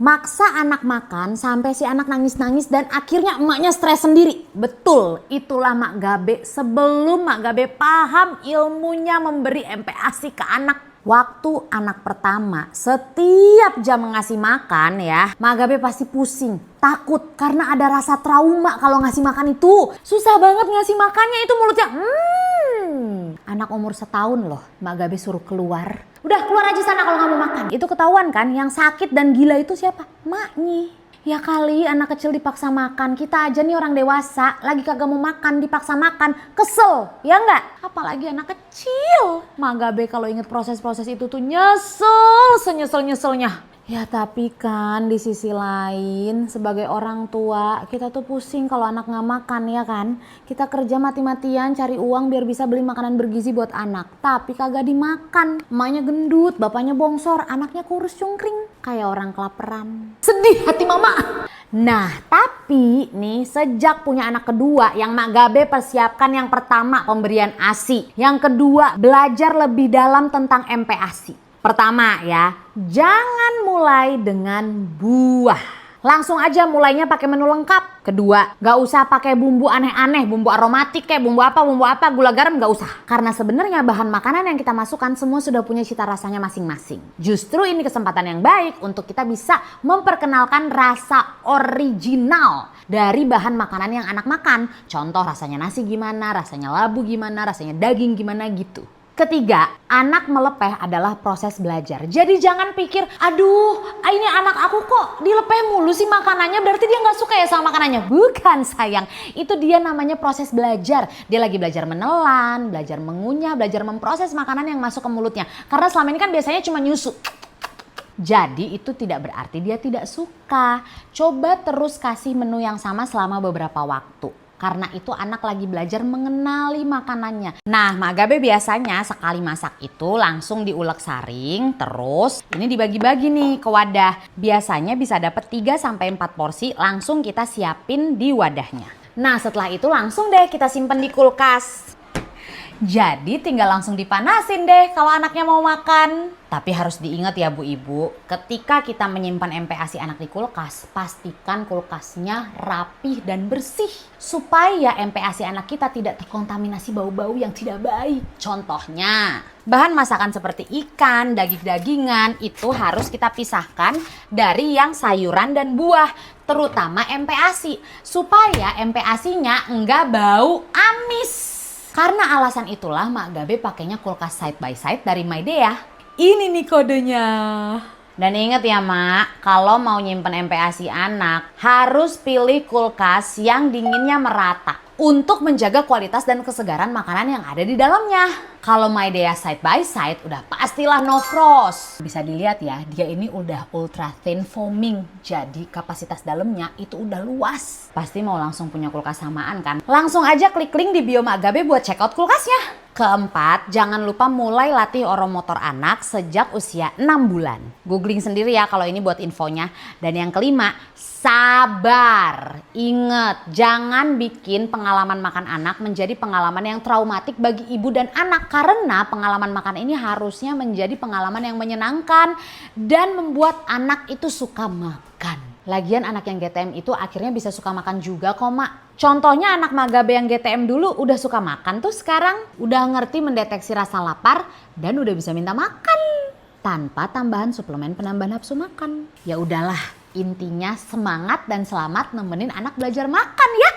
Maksa anak makan sampai si anak nangis-nangis dan akhirnya emaknya stres sendiri. Betul, itulah Mak Gabe sebelum Mak Gabe paham ilmunya memberi MPASI ke anak. Waktu anak pertama setiap jam ngasih makan ya, Mak Gabe pasti pusing, takut karena ada rasa trauma kalau ngasih makan itu. Susah banget ngasih makannya itu mulutnya. Anak umur setahun loh, Mak Gabe suruh keluar. Udah keluar aja sana kalau nggak mau makan. Itu ketahuan kan yang sakit dan gila itu siapa? Maknya. Ya kali anak kecil dipaksa makan. Kita aja nih orang dewasa lagi kagak mau makan dipaksa makan. Kesel ya nggak? Apalagi anak kecil. Mak Gabe kalau inget proses-proses itu tuh nyesel senyesel-nyeselnya. Ya tapi kan di sisi lain sebagai orang tua kita tuh pusing kalau anak nggak makan ya kan. Kita kerja mati-matian cari uang biar bisa beli makanan bergizi buat anak. Tapi kagak dimakan. Emaknya gendut, bapaknya bongsor, anaknya kurus cungkring. Kayak orang kelaparan. Sedih hati mama. Nah tapi nih sejak punya anak kedua yang Mak Gabe persiapkan yang pertama pemberian ASI. Yang kedua belajar lebih dalam tentang MPASI. Pertama ya, jangan mulai dengan buah. Langsung aja mulainya pakai menu lengkap. Kedua, gak usah pakai bumbu aneh-aneh, bumbu aromatik kayak bumbu apa, gula garam gak usah. Karena sebenarnya bahan makanan yang kita masukkan semua sudah punya cita rasanya masing-masing. Justru ini kesempatan yang baik untuk kita bisa memperkenalkan rasa original dari bahan makanan yang anak makan. Contoh rasanya nasi gimana, rasanya labu gimana, rasanya daging gimana gitu. Ketiga, anak melepeh adalah proses belajar. Jadi jangan pikir, aduh ini anak aku kok dilepeh mulu sih makanannya, berarti dia gak suka ya sama makanannya. Bukan sayang, itu dia namanya proses belajar. Dia lagi belajar menelan, belajar mengunyah, belajar memproses makanan yang masuk ke mulutnya. Karena selama ini kan biasanya cuma nyusu. Jadi itu tidak berarti dia tidak suka. Coba terus kasih menu yang sama selama beberapa waktu. Karena itu anak lagi belajar mengenali makanannya. Nah Mak Gabe biasanya sekali masak itu langsung diulek saring. Terus ini dibagi-bagi nih ke wadah. Biasanya bisa dapat 3-4 porsi langsung kita siapin di wadahnya. Nah setelah itu langsung deh kita simpen di kulkas. Jadi tinggal langsung dipanasin deh kalau anaknya mau makan. Tapi harus diingat ya Bu Ibu, ketika kita menyimpan MPASI anak di kulkas, pastikan kulkasnya rapih dan bersih. Supaya MPASI anak kita tidak terkontaminasi bau-bau yang tidak baik. Contohnya, bahan masakan seperti ikan, daging-dagingan itu harus kita pisahkan dari yang sayuran dan buah. Terutama MPASI, supaya MPASI-nya enggak bau amis. Karena alasan itulah Mak Gabe pakainya kulkas side by side dari Maidea. Ini nih kodenya. Dan ingat ya Mak, kalau mau nyimpen MPASI anak harus pilih kulkas yang dinginnya merata untuk menjaga kualitas dan kesegaran makanan yang ada di dalamnya. Kalau Maidea side by side udah pastilah no frost. Bisa dilihat ya, dia ini udah ultra thin foaming. Jadi kapasitas dalamnya itu udah luas. Pasti mau langsung punya kulkas samaan kan? Langsung aja klik link di bio Mak Gabe buat check out kulkasnya. Keempat, jangan lupa mulai latih oromotor anak sejak usia 6 bulan. Googling sendiri ya kalau ini buat infonya. Dan yang kelima, sabar. Ingat, jangan bikin pengalaman makan anak menjadi pengalaman yang traumatik bagi ibu dan anak. Karena pengalaman makan ini harusnya menjadi pengalaman yang menyenangkan dan membuat anak itu suka makan. Lagian anak yang GTM itu akhirnya bisa suka makan juga kok Mak. Contohnya anak Mak Gabe yang GTM dulu udah suka makan tuh sekarang. Udah ngerti mendeteksi rasa lapar dan udah bisa minta makan. Tanpa tambahan suplemen penambah nafsu makan. Ya udahlah, intinya semangat dan selamat nemenin anak belajar makan ya.